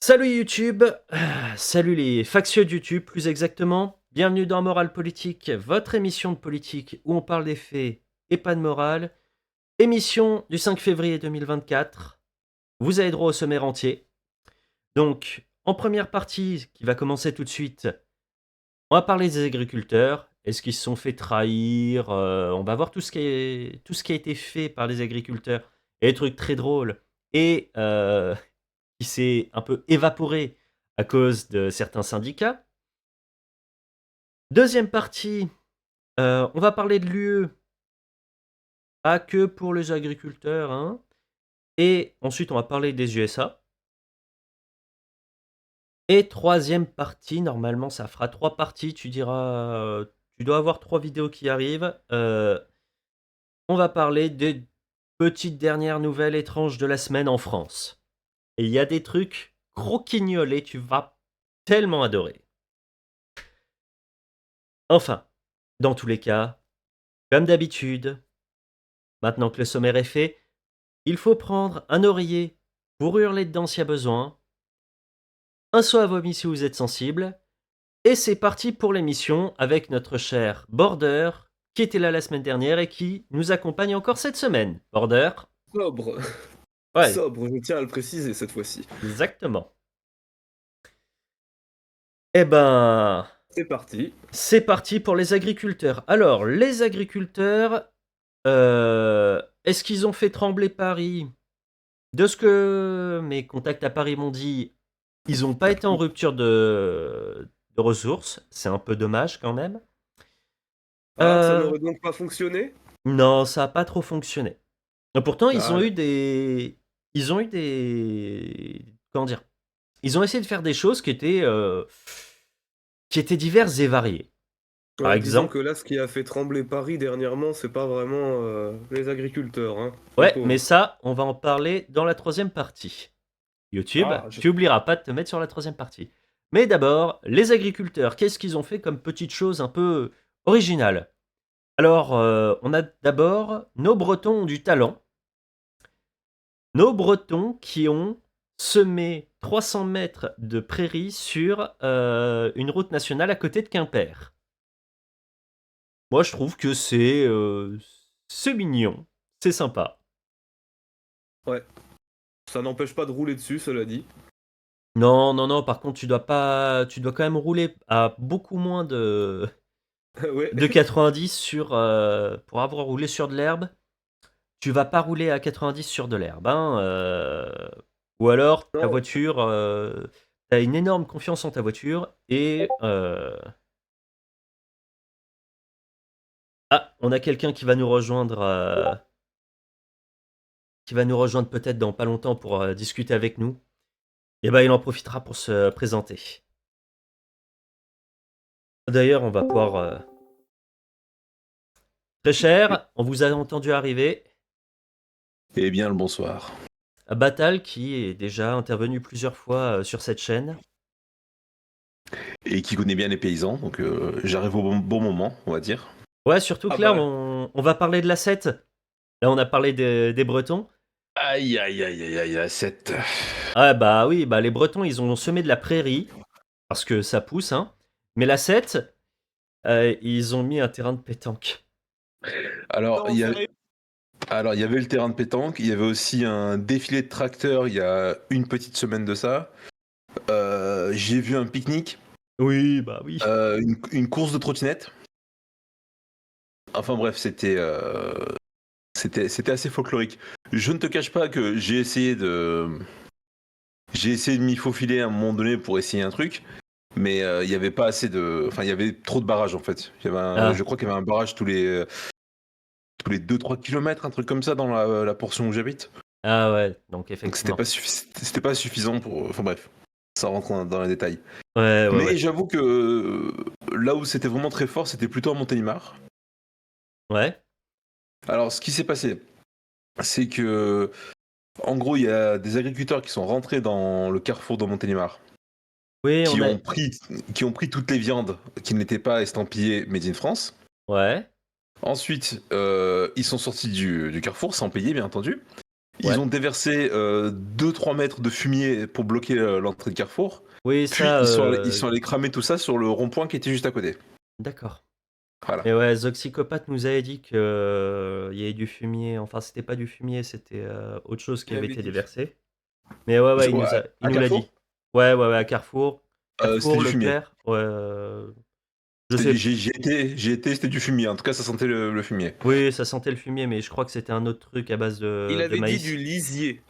Salut YouTube, salut les factieux de YouTube plus exactement. Bienvenue dans Morale Politique, votre émission de politique où on parle des faits et pas de morale. Émission du 5 février 2024. Vous avez droit au sommaire entier. Donc, en première partie, qui va commencer tout de suite, on va parler des agriculteurs. Est-ce qu'ils se sont fait trahir? On va voir tout ce qui a été fait par les agriculteurs. Et des trucs très drôles. Et qui s'est un peu évaporé à cause de certains syndicats. Deuxième partie, on va parler de l'UE, pas que pour les agriculteurs, hein. Et ensuite, on va parler des USA. Et troisième partie, normalement, ça fera 3 parties. Tu diras, tu dois avoir 3 vidéos qui arrivent. On va parler des petites dernières nouvelles étranges de la semaine en France. Et il y a des trucs croquignolés, tu vas tellement adorer. Enfin, dans tous les cas, comme d'habitude, maintenant que le sommaire est fait, il faut prendre un oreiller pour hurler dedans s'il y a besoin, un seau à vomi si vous êtes sensible, et c'est parti pour l'émission avec notre cher Border, qui était là la semaine dernière et qui nous accompagne encore cette semaine. Border. Sobre, Ouais, sobre, je tiens à le préciser cette fois-ci. exactement. Eh ben, C'est parti. c'est parti pour les agriculteurs. Alors, les agriculteurs, est-ce qu'ils ont fait trembler Paris? De ce que mes contacts à Paris m'ont dit, ils n'ont pas été en rupture de ressources. C'est un peu dommage quand même. Ah, ça Euh, n'aurait donc pas fonctionné? non, ça n'a pas trop fonctionné. Pourtant, ils Ah, ont eu des... Ils ont eu des... Comment dire? Ils ont essayé de faire des choses qui étaient diverses et variées. Par ouais, disons exemple... que là, ce qui a fait trembler Paris dernièrement, c'est pas vraiment les agriculteurs, hein, les Ouais, mais pauvres. ça, on va en parler dans la troisième partie. YouTube, Ah, tu oublieras pas de te mettre sur la troisième partie. Mais d'abord, les agriculteurs, qu'est-ce qu'ils ont fait comme petite chose un peu originale? Alors, on a d'abord nos Bretons ont du talent. Nos Bretons qui ont semé 300 mètres de prairies sur une route nationale à côté de Quimper. Moi, je trouve que c'est mignon, c'est sympa. ouais. Ça n'empêche pas de rouler dessus, cela dit. Non, non, non. Par contre, tu dois quand même rouler à beaucoup moins Ouais. de 90 sur pour avoir roulé sur de l'herbe. Tu vas pas rouler à 90 sur de l'herbe, hein, ou alors ta Non, voiture, tu une énorme confiance en ta voiture et ah, on a quelqu'un qui va nous rejoindre peut-être dans pas longtemps pour, discuter avec nous. Et ben, il en profitera pour se présenter. D'ailleurs, on va pouvoir, très cher, on vous a entendu arriver. Eh bien, le bonsoir. Batal qui est déjà intervenu plusieurs fois, sur cette chaîne. Et qui connaît bien les paysans, donc j'arrive au bon moment, on va dire. Ouais, surtout ah que là, bah, on va parler de la 7. Là, on a parlé des Bretons. Aïe, aïe, aïe, aïe, aïe, aïe, 7. Ah bah oui, bah les Bretons, ils ont semé de la prairie, parce que ça pousse, hein. Mais la 7, ils ont mis un terrain de pétanque. Alors, non, sérieux? il y avait le terrain de pétanque, il y avait aussi un défilé de tracteurs il y a une petite semaine de ça. J'ai vu un pique-nique, Oui, bah oui. une course de trottinette. Enfin bref, c'était assez folklorique. Je ne te cache pas que j'ai essayé de m'y faufiler à un moment donné pour essayer un truc. Mais il y avait pas assez de. Enfin, il y avait trop de barrages en fait. Je Ah, crois qu'il y avait un barrage tous les 2-3 kilomètres, un truc comme ça dans la portion où j'habite. ah ouais, donc Donc effectivement. c'était pas suffisant pour. Enfin bref, ça rentre dans les détails. Ouais, ouais, Mais ouais. j'avoue que là où c'était vraiment très fort, c'était plutôt à Montélimar. Ouais. Alors ce qui s'est passé, c'est que en gros, il y a des agriculteurs qui sont rentrés dans le carrefour de Montélimar, Oui, on qui a... ont pris, qui ont pris toutes les viandes qui n'étaient pas estampillées Made in France. Ouais. Ensuite, ils sont sortis du carrefour sans payer, bien entendu. Ils Ouais. ont déversé 2-3 mètres de fumier pour bloquer l'entrée de Carrefour. Oui, Puis ça, ils sont allés cramer tout ça sur le rond-point qui était juste à côté. d'accord. Voilà. Mais ouais, Zoxycopathe nous avait dit qu'il y avait du fumier. Enfin, c'était pas du fumier, c'était autre chose qui Il avait avait été dit. déversé. Mais ouais, ouais, Ouais, il à nous l'a dit. Carrefour, Ouais, à Carrefour. c'était Carrefour, du fumier. Leclerc, ouais, je sais. J'ai été, c'était du fumier. En tout cas, ça sentait le fumier. Oui, ça sentait le fumier, mais je crois que c'était un autre truc à base Il de avait dit du maïs. lisier. Du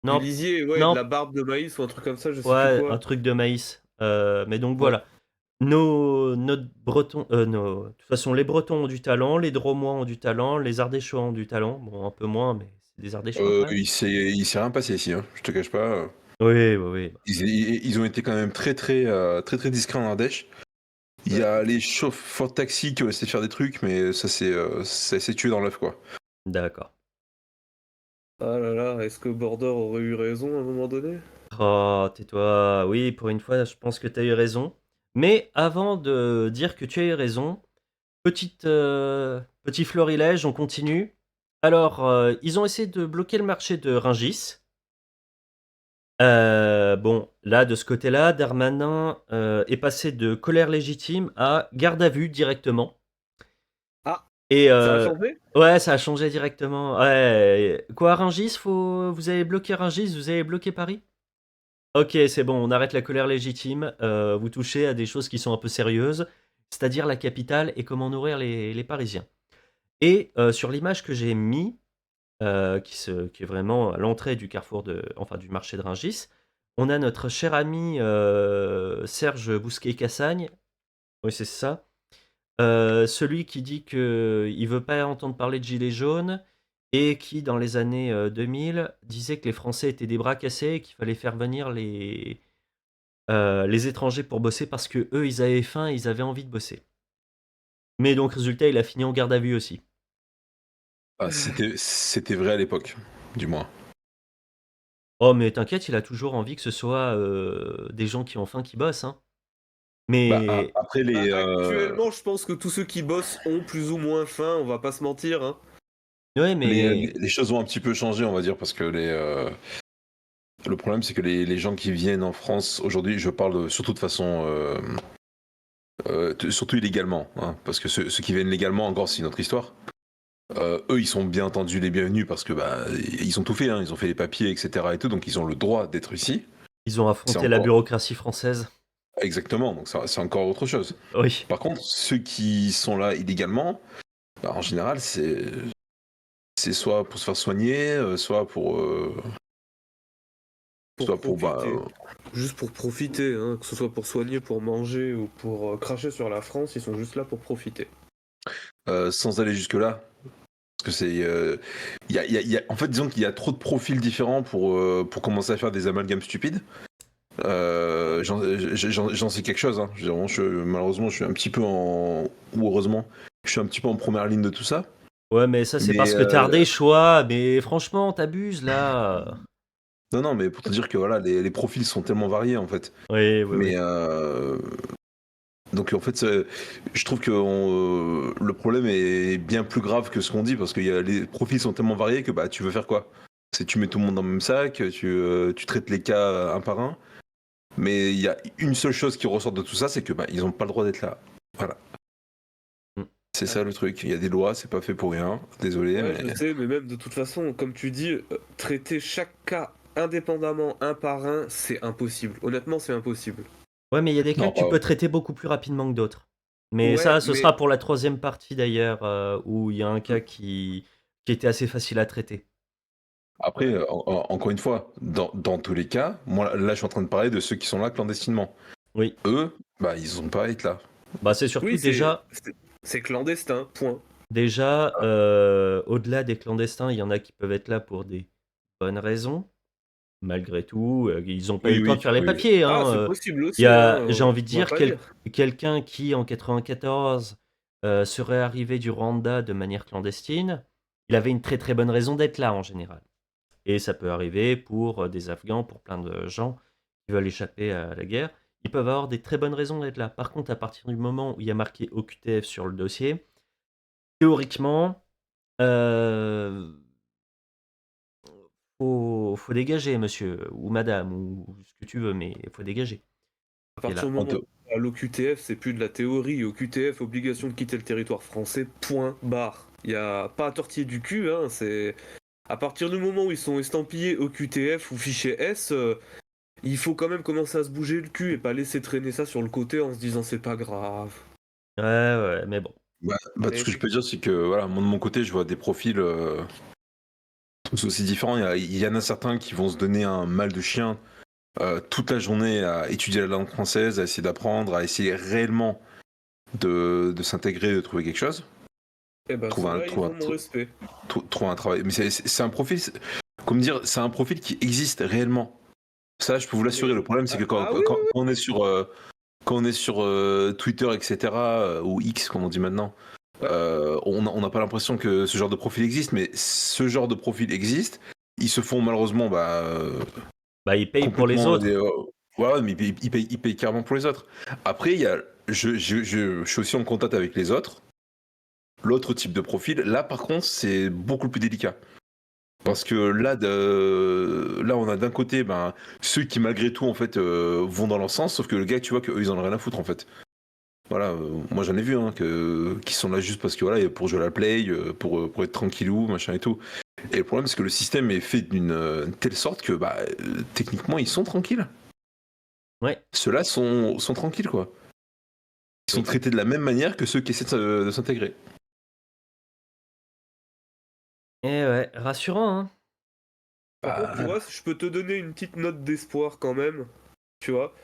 Non, lisier, ouais, de non, la barbe de maïs ou un truc comme ça, je sais plus ouais, un quoi. truc de maïs. Mais donc Ouais. voilà. Notre Breton, de toute façon, les Bretons ont du talent, les Drômois ont du talent, les Ardéchois ont du talent. Bon, un peu moins, mais c'est des Ardéchois quand même. Il s'est rien passé ici, hein. Je te cache pas. Oui, oui, oui. Ils ont été quand même très discrets en Ardèche. Il y Ouais. a les chauffeurs de taxi qui ont essayé de faire des trucs, mais ça s'est tué dans l'œuf, quoi. D'accord. Ah là là, est-ce que Border aurait eu raison à un moment donné? Oh, tais-toi. Oui, pour une fois, je pense que tu as eu raison. Mais avant de dire que tu as eu raison, petit florilège, on continue. Alors, ils ont essayé de bloquer le marché de Rungis. Bon, là, de ce côté-là, Darmanin est passé de colère légitime à garde à vue directement. Ah, Et ça a changé? ouais, ça a changé directement. Ouais, quoi, Rungis, vous avez bloqué Rungis, vous avez bloqué Paris? Ok, c'est bon, on arrête la colère légitime. Vous touchez à des choses qui sont un peu sérieuses, c'est-à-dire la capitale et comment nourrir les Parisiens. Et sur l'image que j'ai mis, qui est vraiment à l'entrée du carrefour enfin du marché de Rungis, on a notre cher ami Serge Bousquet-Cassagne. Oui, c'est ça. Celui qui dit qu'il veut pas entendre parler de gilets jaunes et qui, dans les années 2000, disait que les Français étaient des bras cassés et qu'il fallait faire venir les étrangers pour bosser parce que eux, ils avaient faim et ils avaient envie de bosser. Mais donc, résultat, il a fini en garde à vue aussi. Ah, c'était vrai à l'époque, du moins. Oh, mais t'inquiète, il a toujours envie que ce soit des gens qui ont faim qui bossent, hein. Mais Après, Bah, actuellement, je pense que tous ceux qui bossent ont plus ou moins faim, on va pas se mentir, hein. ouais, mais les choses ont un petit peu changé, on va dire, parce que le problème, c'est que les gens qui viennent en France aujourd'hui, je parle surtout de façon, surtout illégalement, hein, parce que ceux qui viennent légalement, encore, c'est une autre histoire. Eux, ils sont bien entendu les bienvenus parce que bah, ils ont tout fait, hein, ils ont fait les papiers, etc. et tout, donc ils ont le droit d'être ici. ils ont C'est affronté la encore bureaucratie française. exactement, donc c'est encore autre chose. Oui. Par contre, ceux qui sont là illégalement, bah, en général, c'est soit pour se faire soigner, Pour soit pour bah, profiter. Juste pour profiter, hein, que ce soit pour soigner, pour manger ou pour cracher sur la France, ils sont juste là pour profiter. sans aller jusque là. Parce que c'est, en fait, disons qu'il y a trop de profils différents pour commencer à faire des amalgames stupides. J'en sais quelque chose. Hein. Malheureusement, je suis un petit peu ou heureusement, je suis un petit peu en première ligne de tout ça. Ouais, mais ça, c'est Mais parce que t'as des choix. Mais franchement, t'abuses, là. non, non, mais pour te dire que voilà, les profils sont tellement variés en fait. Oui, oui, Mais oui. donc en fait, je trouve que le problème est bien plus grave que ce qu'on dit parce que les profils sont tellement variés que bah tu veux faire quoi? C'est tu mets tout le monde dans le même sac, tu traites les cas un par un. Mais il y a une seule chose qui ressort de tout ça, c'est que bah, ils n'ont pas le droit d'être là. Voilà. Mm. C'est ça le truc. Il y a des lois, c'est pas fait pour rien. Désolé, Ouais, mais je sais, mais même de toute façon, comme tu dis, traiter chaque cas indépendamment, un par un, c'est impossible. Honnêtement, c'est impossible. Ouais, mais il y a des cas non, que tu pas. peux traiter beaucoup plus rapidement que d'autres. Mais Ouais, ça, ce mais sera pour la troisième partie d'ailleurs, où il y a un cas qui était assez facile à traiter. Après, ouais. encore une fois, dans tous les cas, moi là, je suis en train de parler de ceux qui sont là clandestinement. Oui. Eux, bah, ils ont pas à être là. Bah, c'est surtout Oui, déjà, c'est clandestin, point. au-delà des clandestins, il y en a qui peuvent être là pour des bonnes raisons. Malgré tout, ils n'ont pas eu Oui, le temps oui, de faire les oui. papiers, Ah, hein. c'est possible Il y aussi, hein, a, j'ai envie de on va dire, pas dire. quelqu'un qui, en 94, serait arrivé du Rwanda de manière clandestine, il avait une très très bonne raison d'être là en général. Et ça peut arriver pour des Afghans, pour plein de gens qui veulent échapper à la guerre. Ils peuvent avoir des très bonnes raisons d'être là. Par contre, à partir du moment où il y a marqué OQTF sur le dossier, théoriquement, euh, faut dégager, monsieur ou madame, ou ce que tu veux, mais il faut dégager. À Et partir là, du moment où à l'OQTF, c'est plus de la théorie. OQTF, obligation de quitter le territoire français, point barre. Il y a pas à tortiller du cul, hein. C'est à partir du moment où ils sont estampillés OQTF ou fichier S, il faut quand même commencer à se bouger le cul et pas laisser traîner ça sur le côté en se disant c'est pas grave. ouais, mais bon. Tout ce que je peux dire, c'est que voilà, moi de mon côté, je vois des profils tous aussi différents. Il y en a certains qui vont se donner un mal de chien toute la journée à étudier la langue française, à essayer d'apprendre, à essayer réellement de s'intégrer, de trouver quelque chose. Et ben ceux-là, ils ont mon respect. Trouver un travail. Mais c'est un profil, comme dire, c'est un profil qui existe réellement. Ça, je peux vous l'assurer. Le problème, c'est que quand on est sur, Twitter, etc., ou X, comme on dit maintenant, on n'a pas l'impression que ce genre de profil existe, mais ce genre de profil existe. Ils se font malheureusement, ils payent pour les complètement autres. ouais, mais ils payent carrément pour les autres. Après, je suis aussi en contact avec les autres. L'autre type de profil, là par contre, c'est beaucoup plus délicat. Parce que là, on a d'un côté ceux qui malgré tout en fait vont dans leur sens, sauf que le gars, tu vois qu'eux ils en ont rien à foutre en fait. Voilà, moi j'en ai vu qui sont là juste parce que voilà, pour jouer à la play, pour être tranquillou, machin et tout. Et le problème c'est que le système est fait d'une telle sorte que techniquement ils sont tranquilles. Ouais. Ceux-là sont tranquilles quoi. Ils sont traités de la même manière que ceux qui essaient de s'intégrer. Et ouais, rassurant, hein. Par contre, tu vois, je peux te donner une petite note d'espoir quand même, tu vois.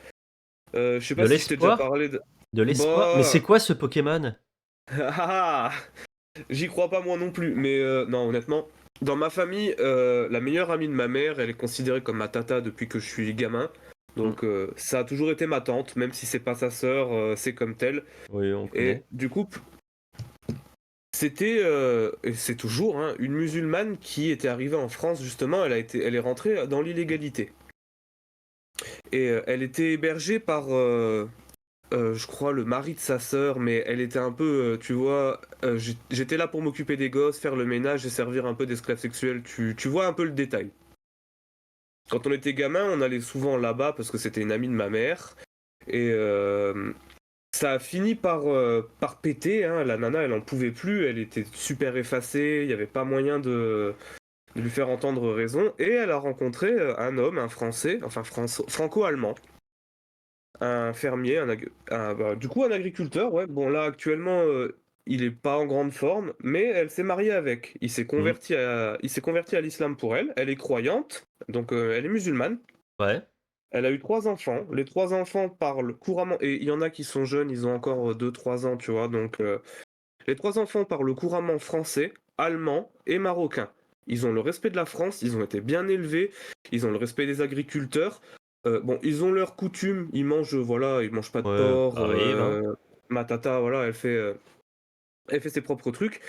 Je sais pas si je t'ai déjà parlé de l'espoir. Mais c'est quoi ce Pokémon? J'y crois pas moi non plus, mais non, honnêtement, dans ma famille, la meilleure amie de ma mère, elle est considérée comme ma tata depuis que je suis gamin. Donc ça a toujours été ma tante, même si c'est pas sa sœur, c'est comme tel. Oui, on connaît. Et du coup, c'était, et c'est toujours, hein, une musulmane qui était arrivée en France justement. Elle est rentrée dans l'illégalité. Et elle était hébergée par, je crois, le mari de sa sœur, mais elle était un peu, tu vois, j'étais là pour m'occuper des gosses, faire le ménage et servir un peu d'esclave sexuel. Tu vois un peu le détail. Quand on était gamin, on allait souvent là-bas parce que c'était une amie de ma mère. Et ça a fini par péter, hein. La nana, elle en pouvait plus, elle était super effacée, il n'y avait pas moyen de lui faire entendre raison. Et elle a rencontré un homme, un Français, enfin franco-allemand. Un fermier, du coup un agriculteur, ouais. Bon là actuellement il est pas en grande forme, mais elle s'est mariée avec. Il s'est converti à l'islam pour elle. Elle est croyante, donc elle est musulmane. Ouais. Elle a eu 3 enfants. Les 3 enfants parlent couramment, et il y en a qui sont jeunes, ils ont encore 2-3 ans, tu vois. Donc les 3 enfants parlent couramment français, allemand et marocain. Ils ont le respect de la France, ils ont été bien élevés, ils ont le respect des agriculteurs. Bon, ils ont leurs coutumes, ils mangent pas de porc. Arrive, hein. Ma tata, voilà, elle fait ses propres trucs,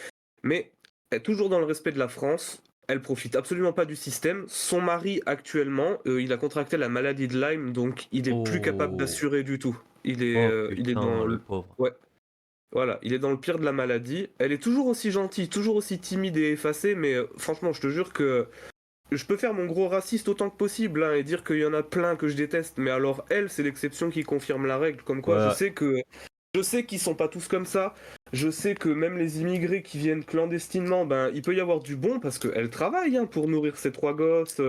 mais elle est toujours dans le respect de la France. Elle profite absolument pas du système. Son mari, actuellement, il a contracté la maladie de Lyme, donc il est plus capable d'assurer du tout. Il est dans le pauvre. Ouais. Voilà, il est dans le pire de la maladie. Elle est toujours aussi gentille, toujours aussi timide et effacée, mais franchement, je te jure que je peux faire mon gros raciste autant que possible, hein, et dire qu'il y en a plein que je déteste, mais alors elle, c'est l'exception qui confirme la règle. Comme quoi, Ouais. je sais qu'ils sont pas tous comme ça. Je sais que même les immigrés qui viennent clandestinement, il peut y avoir du bon parce qu'elle travaille, hein, pour nourrir ses 3 gosses,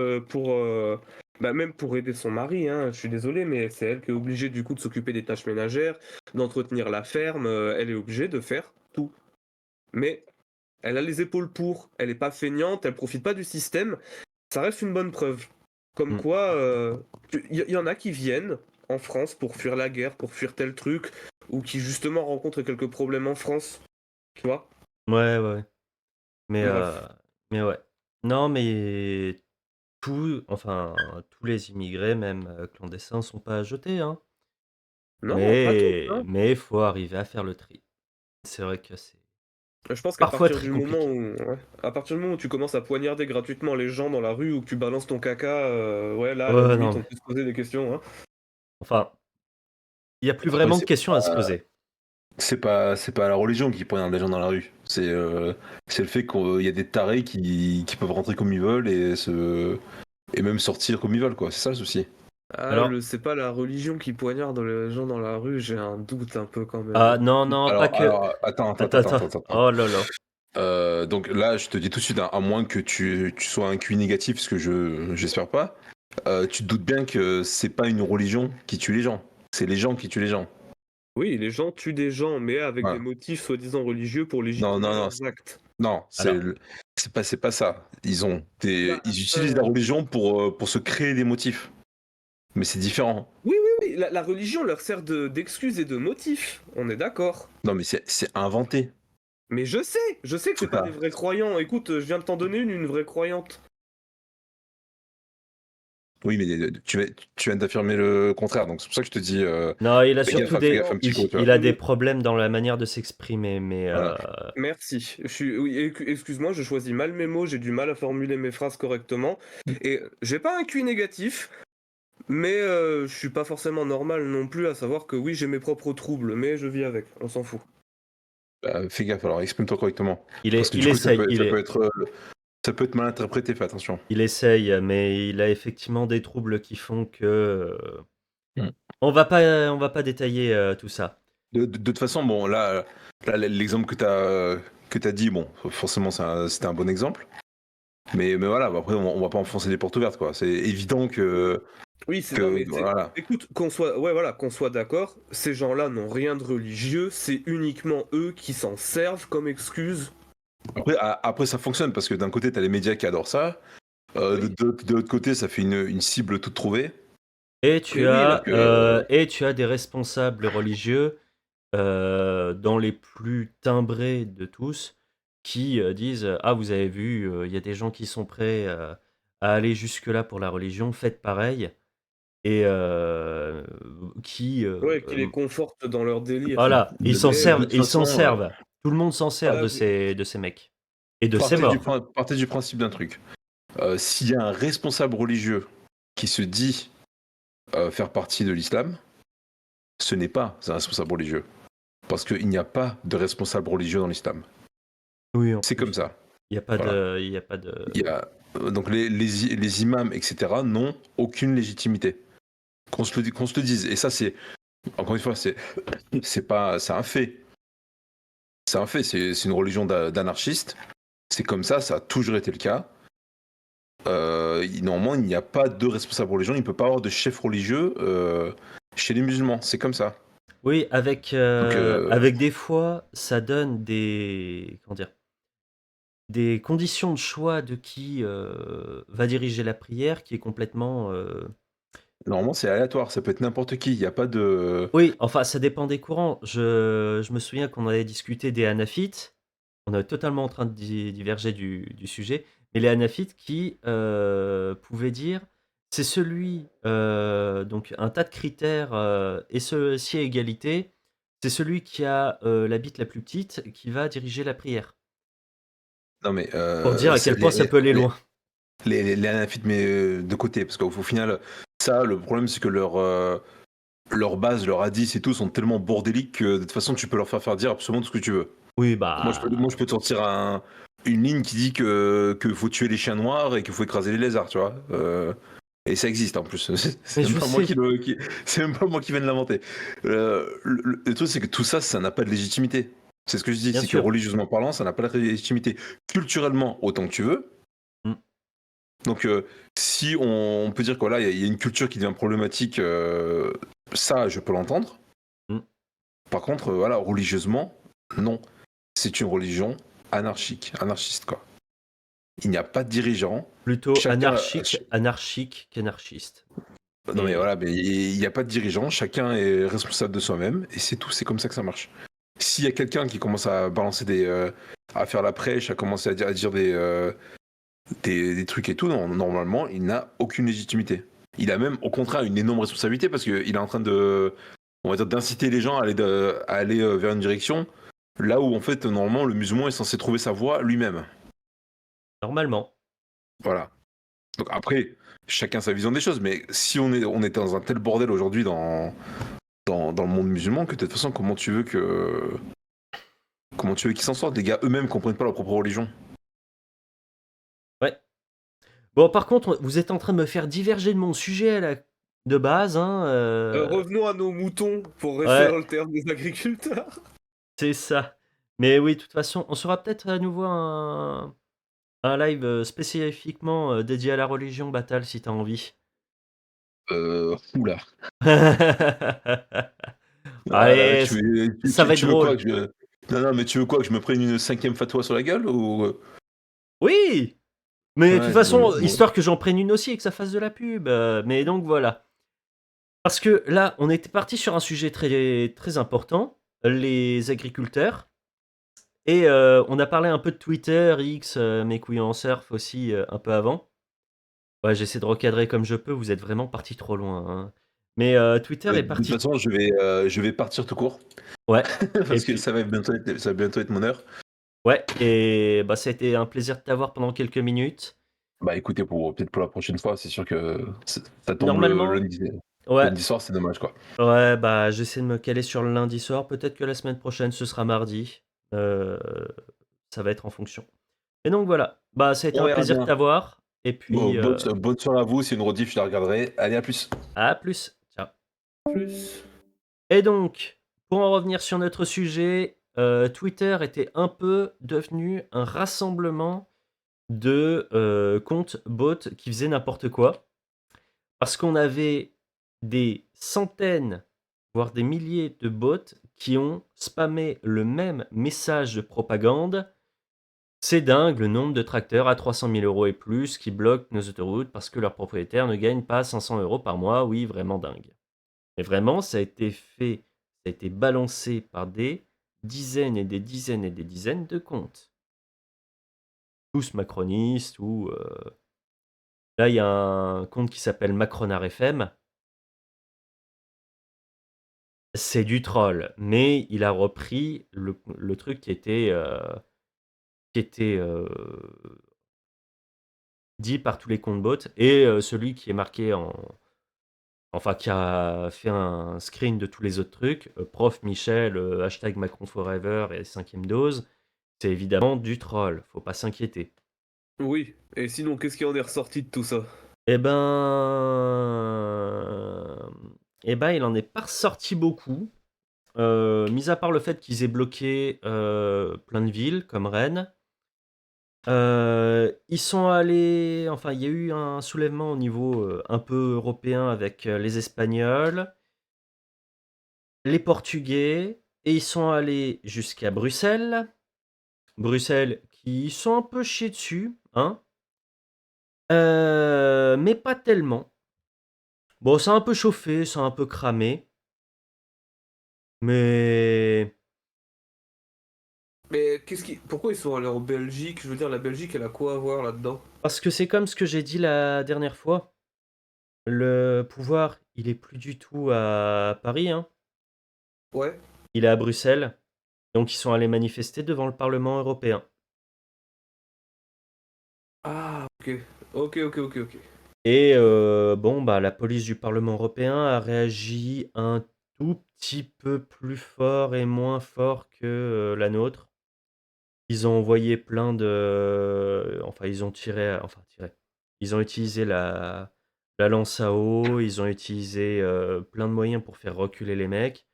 même pour aider son mari, hein. Je suis désolé, mais c'est elle qui est obligée du coup de s'occuper des tâches ménagères, d'entretenir la ferme. Elle est obligée de faire tout. Mais elle a les épaules pour. Elle est pas feignante. Elle profite pas du système. Ça reste une bonne preuve. Comme quoi, il y en a qui viennent en France pour fuir la guerre, pour fuir tel truc, ou qui justement rencontrent quelques problèmes en France, tu vois. Ouais. Mais Bref. ouais. Non, mais tous les immigrés, même clandestins, sont pas à jeter, hein. Non, pas tous, hein. Mais faut arriver à faire le tri. C'est vrai que c'est Je pense qu'à parfois partir très du moment compliqué. où, ouais, à partir du moment où tu commences à poignarder gratuitement les gens dans la rue ou que tu balances ton caca, ouais, là, à la Ouais, limite, non, on peut se poser des questions, hein. enfin, il y a plus Après, vraiment de questions à se poser. c'est pas la religion qui poignarde les gens dans la rue. C'est le fait qu'il y a des tarés qui peuvent rentrer comme ils veulent et même sortir comme ils veulent, quoi. C'est ça le souci. Ah, Alors, c'est pas la religion qui poignarde les gens dans la rue, j'ai un doute un peu quand même, ah hein. non, non, pas que. Attends, attends, Attends, attends, attends. attends, attends. Oh là là. Donc là, je te dis tout de suite, hein, à moins que tu sois un QI négatif, ce que j'espère pas, tu te doutes bien que c'est pas une religion qui tue les gens. C'est les gens qui tuent les gens. Oui, les gens tuent des gens, mais avec des Voilà. motifs soi-disant religieux pour Non, légitimer non, non, leurs actes. non, Alors, c'est pas ça. Bah, Ils utilisent la religion pour se créer des motifs. Mais c'est différent. oui, oui, oui, la religion leur sert d'excuse et de motif, on est d'accord. Non, mais c'est inventé. Mais je sais que c'est pas des Voilà. vrais croyants. Écoute, je viens de t'en donner une vraie croyante. Oui, mais tu viens d'affirmer le contraire, donc c'est pour ça que je te dis, non, il a fais gaffe, surtout fais des. gaffe un Il, petit coup, tu il vois. a des problèmes dans la manière de s'exprimer, mais. Voilà. Merci. Oui, excuse-moi, je choisis mal mes mots, j'ai du mal à formuler mes phrases correctement. Et j'ai pas un QI négatif, mais je suis pas forcément normal non plus, à savoir que oui, j'ai mes propres troubles, mais je vis avec, on s'en fout. Fais gaffe, alors exprime-toi correctement. Parce que Il du coup, ça essaye. peut, ça peut être, ça peut être mal interprété, fais attention. Il essaye, mais il a effectivement des troubles qui font que. Mm. On va pas détailler tout ça. De toute façon, bon, là l'exemple que t'as dit, bon, forcément, c'était un bon exemple. Mais voilà, après, on va pas enfoncer les portes ouvertes, quoi. C'est évident Oui, non mais voilà. écoute, qu'on soit d'accord, ces gens-là n'ont rien de religieux, c'est uniquement eux qui s'en servent comme excuse. Après, ça fonctionne parce que d'un côté, t'as les médias qui adorent ça. Oui. De l'autre côté, ça fait une cible toute trouvée. Mais oui, là, Et tu as des responsables religieux, dans les plus timbrés de tous, qui disent ah, vous avez vu, il y a des gens qui sont prêts à aller jusque-là pour la religion, faites pareil. Et qui. ouais, qui les confortent dans leur délire. Voilà, Mais De toute ils s'en façon, servent. Tout le monde s'en sert ah, de ces mecs. Et de ces partez du, morts. prin- partez du principe d'un truc. S'il y a un responsable religieux qui se dit faire partie de l'islam, ce n'est pas un responsable religieux. Parce qu'il n'y a pas de responsable religieux dans l'islam. Oui, en C'est plus. comme ça. Il y a pas Voilà. de. Il y a pas de. Il y a, donc les imams, etc., n'ont aucune légitimité. Qu'on se le dise. Et ça, encore une fois, c'est un fait. C'est un fait. C'est une religion d'anarchistes. C'est comme ça a toujours été le cas. Normalement, il n'y a pas de responsable religieux, il ne peut pas avoir de chef religieux chez les musulmans. C'est comme ça. Oui, Donc, avec des fois, ça donne des. Comment dire? Des conditions de choix de qui va diriger la prière qui est complètement. normalement, c'est aléatoire. Ça peut être n'importe qui. Il n'y a pas de. Oui, enfin, ça dépend des courants. Je me souviens qu'on avait discuté des Hanafites. On est totalement en train de diverger du sujet. Mais les Hanafites qui pouvaient dire c'est celui, donc un tas de critères, et ceci à égalité, c'est celui qui a la bite la plus petite qui va diriger la prière. Non, mais Pour dire à quel point ça peut aller loin. les hanafites, mais de côté. Parce qu'au final, ça, le problème, c'est que leur base, leur hadith et tout sont tellement bordéliques que de toute façon, tu peux leur faire dire absolument tout ce que tu veux. Oui, Moi, je peux te sortir une ligne qui dit que faut tuer les chiens noirs et qu'il faut écraser les lézards, tu vois. Et ça existe en plus. C'est Mais même je pas moi sais. c'est même pas moi qui viens de l'inventer. Le truc, c'est que tout ça, ça n'a pas de légitimité. C'est ce que je dis, Bien c'est que sûr. religieusement parlant, ça n'a pas de légitimité. Culturellement, autant que tu veux. Mm. Donc, si on peut dire que voilà, il y a une culture qui devient problématique, ça, je peux l'entendre. Mm. Par contre, voilà, religieusement, non. C'est une religion anarchiste, quoi. Il n'y a pas de dirigeant. Plutôt Chacun. anarchique qu'anarchiste. Non, mais Et voilà, mais il n'y a pas de dirigeant. Chacun est responsable de soi-même. Et c'est tout. C'est comme ça que ça marche. S'il y a quelqu'un qui commence à balancer à faire la prêche, à commencer à dire des trucs et tout, normalement, il n'a aucune légitimité. Il a même, au contraire, une énorme responsabilité parce qu'il est en train on va dire, d'inciter les gens à aller vers une direction là où, en fait, normalement, le musulman est censé trouver sa voie lui-même. normalement. Voilà. Donc après, chacun sa vision des choses, mais si on est dans un tel bordel aujourd'hui dans le monde musulman que de toute façon, comment tu veux qu'ils s'en sortent? Les gars eux-mêmes comprennent pas leur propre religion. Ouais. Bon, par contre, vous êtes en train de me faire diverger de mon sujet de base, hein. Revenons à nos moutons pour rester Ouais, dans le terme des agriculteurs. c'est ça. Mais oui, de toute façon, on sera peut-être à nouveau un live spécifiquement dédié à la religion, Batal, si t'as envie. Oula. Ah là, Allez, ça va être tu veux quoi drôle. que je... Non, non, mais tu veux quoi que je me prenne une 5e fatwa sur la gueule ou... Oui! Mais de toute Ouais, façon, bon. histoire que j'en prenne une aussi et que ça fasse de la pub. Mais donc voilà. Parce que là, on était parti sur un sujet très, très important, les agriculteurs. Et on a parlé un peu de Twitter, X, mes couilles en surf aussi un peu avant. Ouais, j'essaie de recadrer comme je peux, vous êtes vraiment parti trop loin, hein. Mais Twitter est De toute parti. façon, je vais partir tout court. Ouais. Et Parce que puis, ça va bientôt être mon heure. ouais. Et bah, ça a été un plaisir de t'avoir pendant quelques minutes. Bah écoutez, peut-être pour la prochaine fois, c'est sûr que ça tombe le Normalement, ouais. lundi soir, c'est dommage quoi. Ouais, bah, j'essaie de me caler sur le lundi soir. Peut-être que la semaine prochaine, ce sera mardi. Euh, Ça va être en fonction. Et donc voilà. Bah, ça a été On un verra plaisir de bien. t'avoir. Et Bon, puis, bonne soirée à vous, c'est une rediff, je la regarderai. Allez, à plus. à plus. Ciao. Plus. Et donc, pour en revenir sur notre sujet, Twitter était un peu devenu un rassemblement de comptes bots qui faisaient n'importe quoi. Parce qu'on avait des centaines, voire des milliers de bots qui ont spammé le même message de propagande. C'est dingue le nombre de tracteurs à 300 000 € et plus qui bloquent nos autoroutes parce que leurs propriétaires ne gagnent pas 500 € par mois. Oui, vraiment dingue. Mais vraiment, ça a été fait, ça a été balancé par des dizaines et des dizaines et des dizaines de comptes. Tous macronistes ou... Là, il y a un compte qui s'appelle Macronar FM. C'est du troll, mais il a repris le truc qui était dit par tous les comptes bots et celui qui est marqué en... Enfin, qui a fait un screen de tous les autres trucs, prof Michel, hashtag Macron Forever et 5e dose, c'est évidemment du troll, faut pas s'inquiéter. Oui. Et sinon, qu'est-ce qui en est ressorti de tout ça? Eh ben... Eh ben, il en est pas ressorti beaucoup, mis à part le fait qu'ils aient bloqué plein de villes, comme Rennes. Ils sont allés... Enfin, il y a eu un soulèvement au niveau un peu européen avec les Espagnols, les Portugais, et ils sont allés jusqu'à Bruxelles. Bruxelles qui sont un peu chiés dessus, hein. Mais pas tellement. Bon, ça a un peu chauffé, ça a un peu cramé. Mais... Mais pourquoi ils sont allés en Belgique? Je veux dire, la Belgique, elle a quoi à voir là-dedans? Parce que c'est comme ce que j'ai dit la dernière fois. Le pouvoir, il est plus du tout à Paris, hein. Ouais. Il est à Bruxelles. Donc ils sont allés manifester devant le Parlement européen. Ah, ok. Ok. Et bon, bah, la police du Parlement européen a réagi un tout petit peu plus fort et moins fort que la nôtre. Ils ont envoyé plein de... Enfin, ils ont tiré... Enfin, tiré. Ils ont utilisé la lance à eau, ils ont utilisé plein de moyens pour faire reculer les mecs.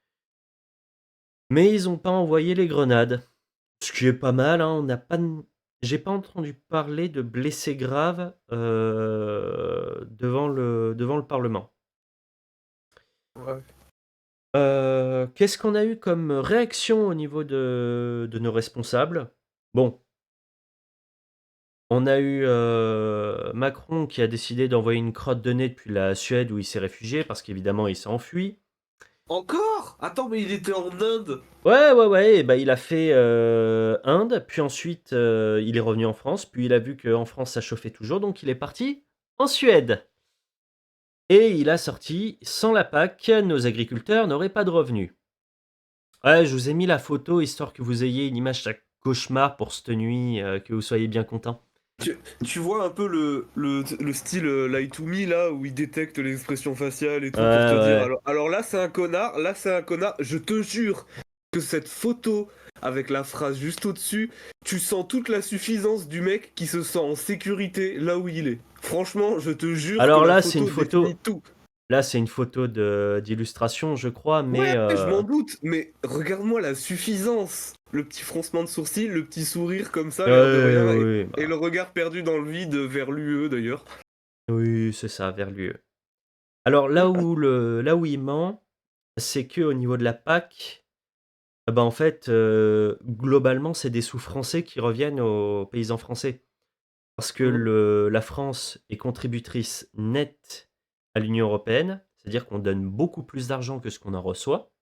Mais ils n'ont pas envoyé les grenades. Ce qui est pas mal, hein, on n'a pas... J'ai pas entendu parler de blessés graves devant le Parlement. Ouais. Qu'est-ce qu'on a eu comme réaction au niveau de nos responsables? Bon, on a eu Macron qui a décidé d'envoyer une crotte de nez depuis la Suède où il s'est réfugié parce qu'évidemment il s'est enfui. Encore? Attends, mais il était en Inde! Ouais, et bah, il a fait Inde, puis ensuite il est revenu en France, puis il a vu qu'en France ça chauffait toujours, donc il est parti en Suède. Et il a sorti, sans la PAC, nos agriculteurs n'auraient pas de revenus. Ouais, je vous ai mis la photo histoire que vous ayez une image à cauchemar pour cette nuit, que vous soyez bien content. Tu vois un peu le style Lie to Me là où il détecte les expressions faciales et Ouais, tout pour te dire ouais. alors là c'est un connard, là c'est un connard, je te jure que cette photo avec la phrase juste au-dessus, tu sens toute la suffisance du mec qui se sent en sécurité là où il est. Franchement, je te jure que Alors la là, c'est une photo définit photo. tout. Là, c'est une photo d'illustration, je crois, Ouais, mais je m'en doute, mais regarde-moi la suffisance. Le petit froncement de sourcil, le petit sourire comme ça, l'air de ouais, rien, oui, et bah, le regard perdu dans le vide vers l'UE d'ailleurs. oui, c'est ça, vers l'UE. Alors là où il ment, c'est que au niveau de la PAC, bah, en fait, globalement, c'est des sous français qui reviennent aux paysans français. Parce que Mhm. la France est contributrice nette à l'Union européenne, c'est-à-dire qu'on donne beaucoup plus d'argent que ce qu'on en reçoit.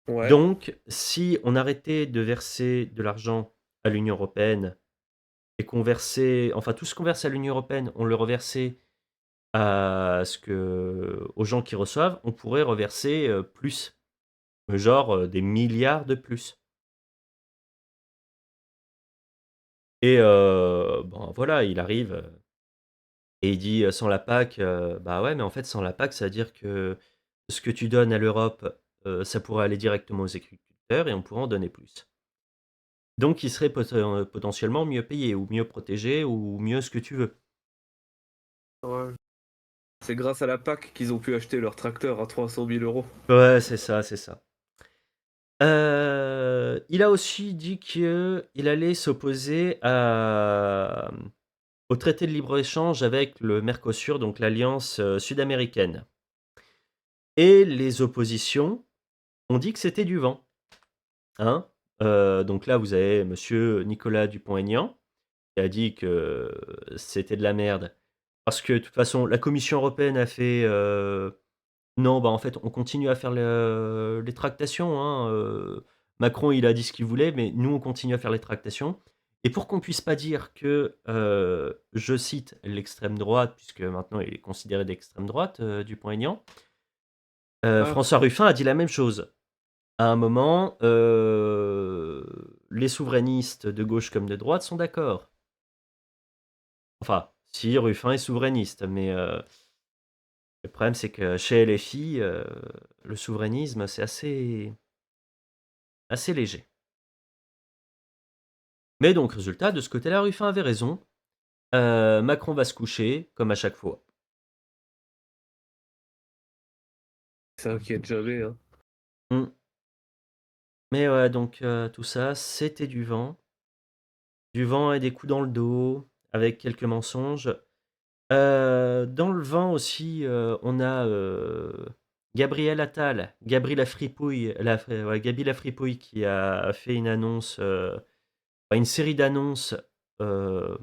Ouais. Donc, si on arrêtait de verser de l'argent à l'Union européenne et qu'on versait, enfin tout ce qu'on verse à l'Union européenne, on le reversait aux gens qui reçoivent, on pourrait reverser plus, genre des milliards de plus. Et bon, voilà, il arrive et il dit sans la PAC, bah ouais, mais en fait, sans la PAC, ça veut dire que ce que tu donnes à l'Europe, ça pourrait aller directement aux agriculteurs et on pourrait en donner plus. Donc, ils seraient potentiellement mieux payés ou mieux protégés ou mieux ce que tu veux. Ouais. C'est grâce à la PAC qu'ils ont pu acheter leur tracteur à 300 000 euros. Ouais, c'est ça, c'est ça. Il a aussi dit qu'il allait s'opposer au traité de libre-échange avec le Mercosur, donc l'alliance sud-américaine. Et les oppositions ont dit que c'était du vent. Hein. Donc là, vous avez monsieur Nicolas Dupont-Aignan qui a dit que c'était de la merde. Parce que de toute façon, la Commission européenne a fait non, bah en fait, on continue à faire les tractations. Hein. Macron, il a dit ce qu'il voulait, mais nous, on continue à faire les tractations. Et pour qu'on puisse pas dire que, je cite l'extrême droite, puisque maintenant il est considéré d'extrême droite, Dupont-Aignan, Ah, François Ruffin a dit la même chose. À un moment, les souverainistes de gauche comme de droite sont d'accord. Enfin, si Ruffin est souverainiste, mais le problème c'est que chez LFI, le souverainisme c'est assez léger. Mais donc résultat, de ce côté-là, Ruffin avait raison. Macron va se coucher, comme à chaque fois. ça inquiète jamais, hein. Mmh. Mais ouais, donc tout ça, c'était du vent. Du vent et des coups dans le dos, avec quelques mensonges. Dans le vent aussi, on a, Gabriel Attal, Gabri la fripouille, ouais, Gabi la fripouille qui a fait une annonce, enfin une série d'annonces, heu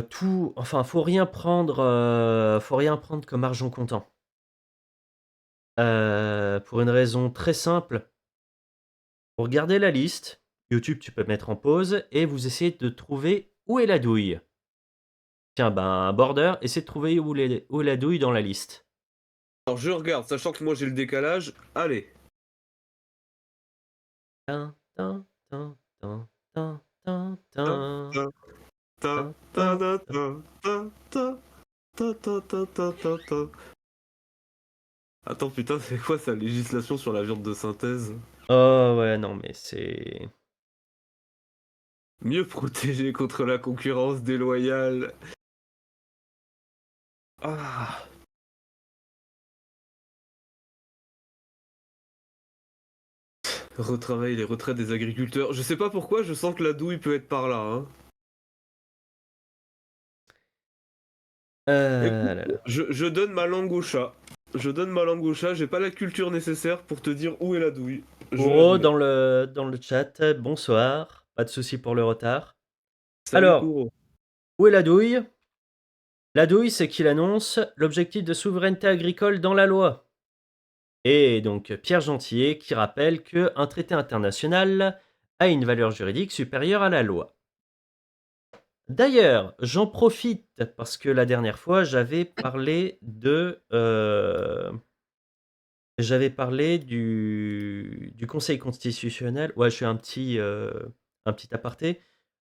tout enfin faut rien prendre comme argent comptant. Pour une raison très simple, vous regardez la liste, YouTube tu peux mettre en pause et vous essayez de trouver où est la douille. Tiens, ben, Border, essaie de trouver où est la douille dans la liste. Alors je regarde, sachant que moi j'ai le décalage. Allez. Tin, tin, tin, tin, tin, tin, Ta, tin, ta, ta, tin, ta, tin, ta, tin. ta, ta, ta, ta, ta, ta, ta, ta, ta. Attends, putain, c'est quoi sa législation sur la viande de synthèse? Oh ouais, non mais c'est Mieux protégé contre la concurrence déloyale. Ah. Retravailler les retraites des agriculteurs. Je sais pas pourquoi, je sens que la douille peut être par là, hein. Écoute, là là. je donne ma langue au chat. Je donne ma langue au chat, j'ai pas la culture nécessaire pour te dire où est la douille. Je vais Kouro l'admettre. dans le chat, bonsoir, pas de souci pour le retard. Salut Alors, Kouro. où est la douille? La douille, c'est qu'il annonce l'objectif de souveraineté agricole dans la loi. Et donc Pierre Gentillet qui rappelle qu'un traité international a une valeur juridique supérieure à la loi. D'ailleurs, j'en profite parce que la dernière fois, j'avais parlé du Conseil constitutionnel. Ouais, je fais un petit aparté.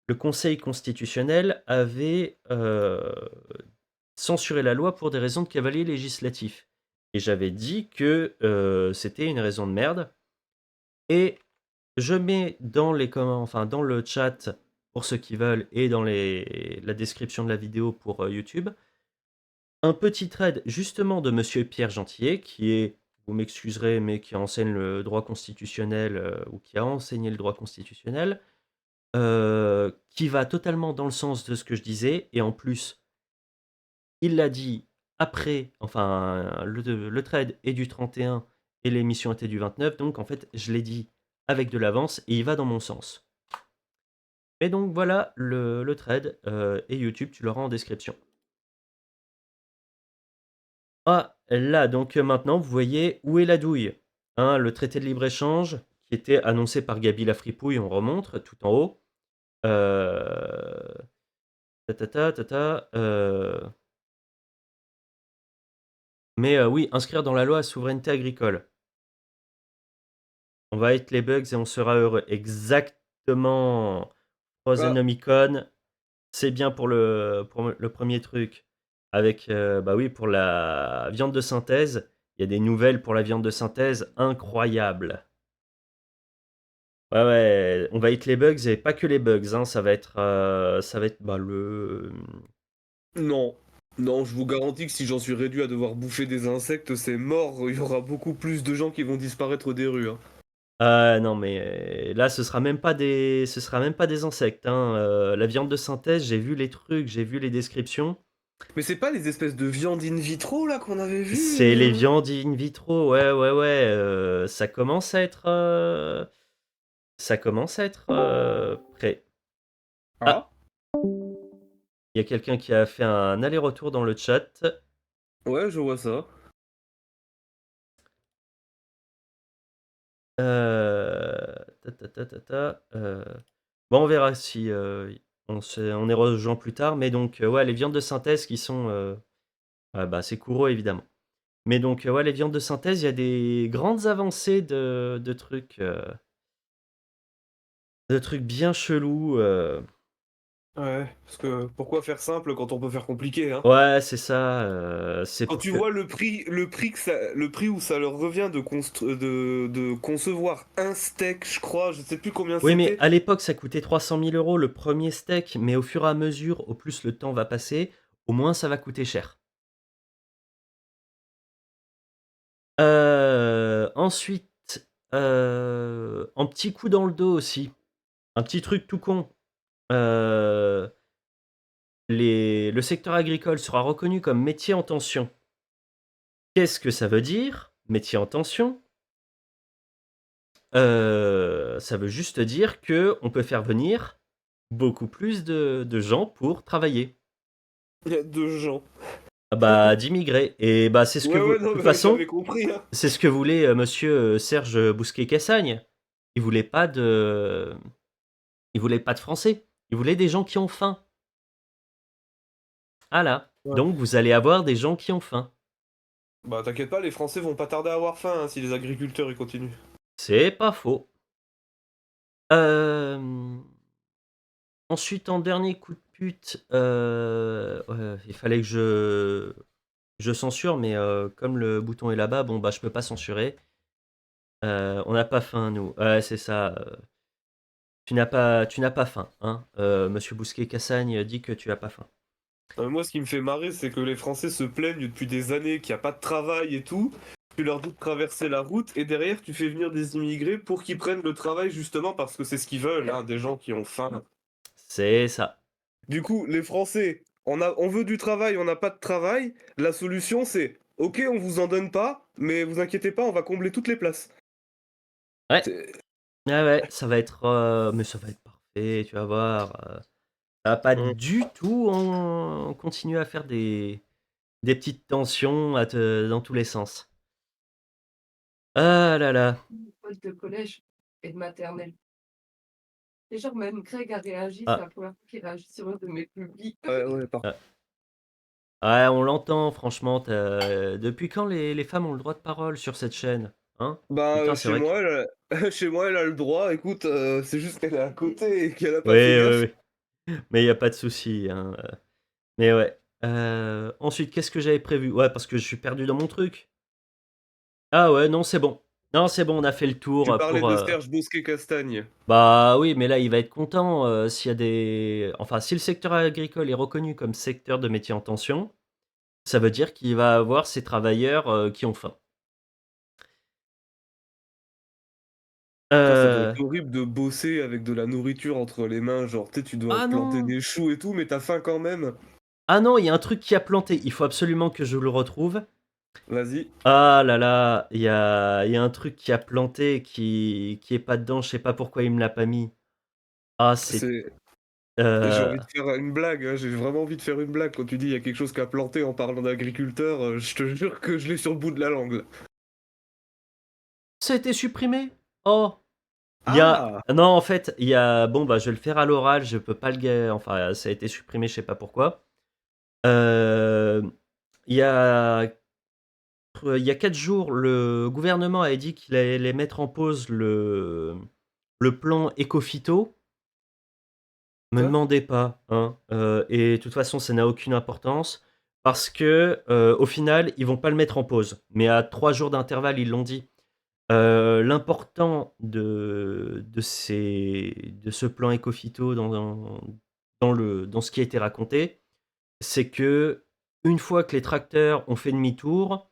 le Conseil constitutionnel avait censuré la loi pour des raisons de cavalier législatif. Et j'avais dit que c'était une raison de merde. Et je mets dans les enfin dans le chat pour ceux qui veulent et dans la description de la vidéo pour YouTube un petit thread justement de Monsieur Pierre Gentillet qui est, vous m'excuserez, mais qui enseigne le droit constitutionnel ou qui a enseigné le droit constitutionnel, qui va totalement dans le sens de ce que je disais et en plus il l'a dit après, enfin le thread est du 31 et l'émission était du 29, donc en fait je l'ai dit avec de l'avance et il va dans mon sens. Et donc voilà le thread et YouTube, tu l'auras en description. Ah, là, donc maintenant, vous voyez où est la douille. Hein, le traité de libre-échange qui était annoncé par Gaby Lafripouille, on remonte tout en haut. Mais oui, inscrire dans la loi la souveraineté agricole. On va être les bugs et on sera heureux. Exactement. Frozenomicon, c'est bien pour le premier truc. Avec, bah oui, pour la viande de synthèse, il y a des nouvelles pour la viande de synthèse incroyables. Ouais, ouais, on va être les bugs et pas que les bugs, hein, ça va être bah, Non. Non, je vous garantis que si j'en suis réduit à devoir bouffer des insectes, c'est mort. Il y aura beaucoup plus de gens qui vont disparaître des rues, hein. Non, mais là, ce sera même pas des insectes, hein, la viande de synthèse, j'ai vu les trucs, j'ai vu les descriptions. Mais c'est pas les espèces de viande in vitro là qu'on avait vu C'est les viandes in vitro, ouais, ouais, ouais, ça commence à être, prêt. Ah! Il y a quelqu'un qui a fait un aller-retour dans le chat. Ouais, je vois ça. Bon, on verra si on est rejoint plus tard. Mais donc, ouais, les viandes de synthèse qui sont. Bah, c'est Kuro évidemment. Mais donc, ouais, les viandes de synthèse, il y a des grandes avancées de trucs bien chelous. Ouais, parce que pourquoi faire simple quand on peut faire compliqué, hein? Ouais, c'est ça. C'est Quand pour tu que. vois le prix où ça leur revient de concevoir un steak, je crois, je sais plus combien Oui, mais c'était. à l'époque, ça coûtait 300 000 euros le premier steak. Mais au fur et à mesure, au plus le temps va passer, au moins ça va coûter cher. Ensuite, en petit coup dans le dos aussi, un petit truc tout con. Heu, le secteur agricole sera reconnu comme métier en tension. Qu'est-ce que ça veut dire, métier en tension? Ça veut juste dire qu'on peut faire venir beaucoup plus de gens pour travailler. Il y a deux gens. Ah bah, d'immigrés et bah, c'est ce que Ouais, vous ouais, de non, toute mais façon, j'avais compris, hein. c'est ce que voulait, monsieur, Serge Bousquet-Cassagne. Il voulait pas de Français, il voulait des gens qui ont faim. Voilà, Ouais. donc vous allez avoir des gens qui ont faim. Bah t'inquiète pas, les Français vont pas tarder à avoir faim hein, si les agriculteurs ils continuent. C'est pas faux. Hem, ensuite en dernier coup de pute, il fallait que je censure mais comme le bouton est là-bas, bon, bah, je peux pas censurer. On n'a pas faim nous. Ouais, c'est ça, tu n'as pas faim, hein. Monsieur Bousquet-Cassagne dit que tu as pas faim. Moi, ce qui me fait marrer, c'est que les Français se plaignent depuis des années qu'il n'y a pas de travail et tout. Tu leur dis de traverser la route et derrière, tu fais venir des immigrés pour qu'ils prennent le travail justement parce que c'est ce qu'ils veulent, hein, des gens qui ont faim. C'est ça. Du coup, les Français, on veut du travail, on n'a pas de travail. La solution, c'est ok, on vous en donne pas, mais vous inquiétez pas, on va combler toutes les places. Ouais. C'est- Ouais, ouais, ça va être, mais ça va être parfait, tu vas voir, ça va pas Hum. du tout on continuer à faire des petites tensions dans tous les sens. Ah là là. Potes de collège et de maternelle. Et genre même Greg a réagi, c'est Ah, la première fois qu'il réagit sur un de mes publics. Ouais, ouais, par- ah. Ouais, on l'entend franchement, depuis quand les femmes ont le droit de parole sur cette chaîne? Hein? Bah, Putain, c'est chez vrai que moi, chez moi, elle a le droit. Écoute, c'est juste qu'elle est à côté et qu'elle a oui, pas fait oui, gaffe. oui. Mais il y a pas de souci, hein, mais ouais. Ensuite, qu'est-ce que j'avais prévu? Ouais, parce que je suis perdu dans mon truc. Ah ouais, non, c'est bon. Non, c'est bon, on a fait le tour, Tu parlais pour, de Serge Bosquet-Castagne. bah, oui, mais là, il va être content, s'il y a des enfin, si le secteur agricole est reconnu comme secteur de métier en tension, ça veut dire qu'il va avoir ses travailleurs, qui ont faim. Putain, ça doit Heu, être horrible de bosser avec de la nourriture entre les mains, genre, tu sais, tu dois ah planter non! des choux et tout, mais t'as faim quand même. Ah non, il y a un truc qui a planté, il faut absolument que je le retrouve. Vas-y. Ah là là, il y a un truc qui a planté qui est pas dedans, je sais pas pourquoi il me l'a pas mis. Ah c'est C'est j'ai heu, envie de faire une blague, hein, j'ai vraiment envie de faire une blague quand tu dis il y a quelque chose qui a planté en parlant d'agriculteur, je te jure que je l'ai sur le bout de la langue là. ça a été supprimé? Oh! Il y a Ah! non, en fait, il y a bon, bah, je vais le faire à l'oral, je peux pas le ga enfin, ça a été supprimé, je sais pas pourquoi. Hem, il y a il y a 4 jours, le gouvernement avait dit qu'il allait mettre en pause le plan Écophyto. Me Quoi? demandez pas, hein, et de toute façon, ça n'a aucune importance parce que, au final, ils vont pas le mettre en pause. Mais à 3 jours d'intervalle, ils l'ont dit. L'important de ce plan Écophyto dans ce qui a été raconté, c'est que une fois que les tracteurs ont fait demi-tour,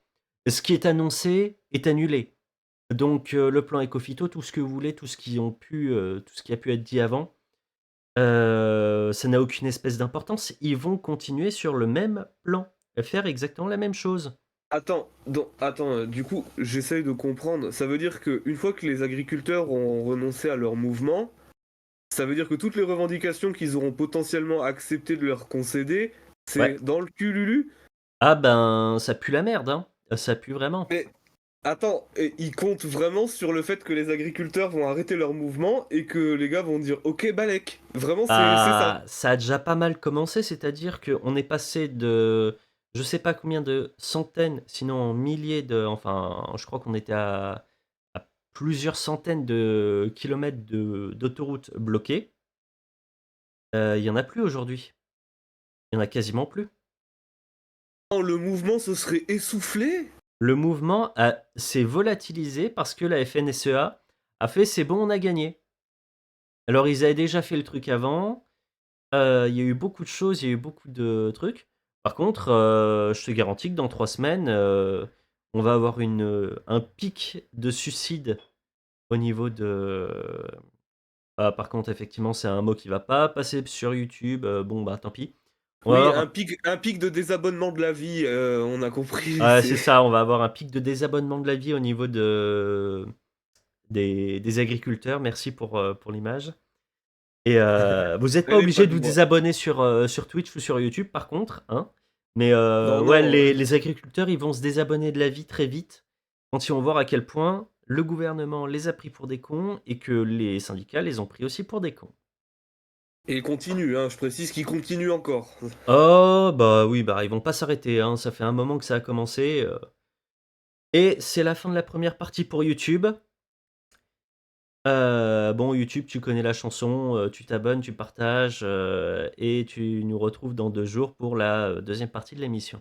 ce qui est annoncé est annulé. Donc, le plan Écophyto, tout ce que vous voulez, tout ce qui a pu être dit avant, ça n'a aucune espèce d'importance. Ils vont continuer sur le même plan, faire exactement la même chose. Attends, du coup, j'essaye de comprendre. Ça veut dire qu'une fois que les agriculteurs ont renoncé à leur mouvement, ça veut dire que toutes les revendications qu'ils auront potentiellement accepté de leur concéder, Ouais. c'est dans le cul Lulu? Ah ben, ça pue la merde, hein. Ça pue vraiment. Mais attends, et ils comptent vraiment sur le fait que les agriculteurs vont arrêter leur mouvement et que les gars vont dire OK, Balek. Vraiment, c'est ça. Ah, ça a déjà pas mal commencé, c'est-à-dire qu'on est passé de je sais pas combien de centaines, sinon milliers enfin, je crois qu'on était à plusieurs centaines de kilomètres d'autoroutes bloquées. Il y en a plus aujourd'hui. Il y en a quasiment plus. Oh, le mouvement se serait essoufflé? Le mouvement s'est volatilisé parce que la FNSEA a fait: «C'est bon, on a gagné». Alors ils avaient déjà fait le truc avant, il y a eu beaucoup de choses, il y a eu beaucoup de trucs. Par contre, je te garantis que dans 3 semaines, on va avoir un pic de suicides au niveau de ah par contre effectivement c'est un mot qui va pas passer sur YouTube, bon bah tant pis. On va Oui, avoir un pic de désabonnement de la vie, on a compris. ouais c'est ça, on va avoir un pic de désabonnement de la vie au niveau des agriculteurs. Merci pour l'image et vous êtes pas Elle est pas obligé de de vous moi. désabonner sur Twitch ou sur YouTube par contre, hein. Mais Non, ouais, non. les agriculteurs, ils vont se désabonner de la vie très vite quand ils vont voir à quel point le gouvernement les a pris pour des cons et que les syndicats les ont pris aussi pour des cons. Et il continue, hein, je précise qu'il continue encore. Oh, bah oui, bah ils vont pas s'arrêter, hein, ça fait un moment que ça a commencé, et c'est la fin de la première partie pour YouTube. Bon YouTube, tu connais la chanson, tu t'abonnes, tu partages, et tu nous retrouves dans 2 jours pour la, 2e partie de l'émission.